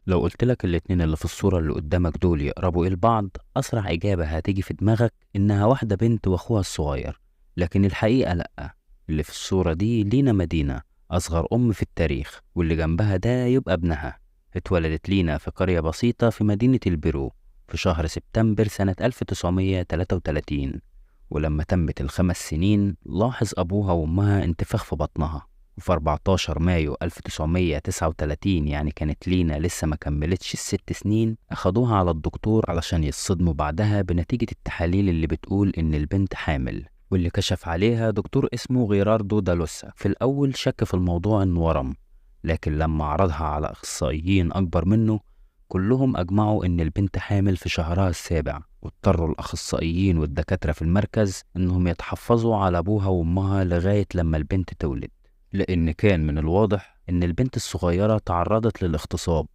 لو قلتلك الاتنين اللي في الصورة اللي قدامك دول يقربوا إيه لبعض، أسرع إجابة هتيجي في دماغك إنها واحدة بنت وأخوها الصغير. لكن الحقيقة لأ. اللي في الصورة دي لينا مدينة، أصغر أم في التاريخ، واللي جنبها ده يبقى ابنها. اتولدت لينا في قرية بسيطة في مدينة البيرو في شهر سبتمبر سنة 1933. ولما تمت ال5 سنين لاحظ أبوها وأمها انتفاخ في بطنها، وفي 14 مايو 1939 يعني كانت لينا لسه ما كملتش ال6 سنين أخدوها على الدكتور علشان يصدموا بعدها بنتيجة التحاليل اللي بتقول إن البنت حامل. واللي كشف عليها دكتور اسمه غيراردو دالوسا. في الأول شك في الموضوع إنه ورم، لكن لما عرضها على أخصائيين أكبر منه كلهم أجمعوا إن البنت حامل في شهرها السابع. واضطروا الأخصائيين والدكاترة في المركز إنهم يتحفظوا على أبوها وأمها لغاية لما البنت تولد، لأن كان من الواضح إن البنت الصغيرة تعرضت للاغتصاب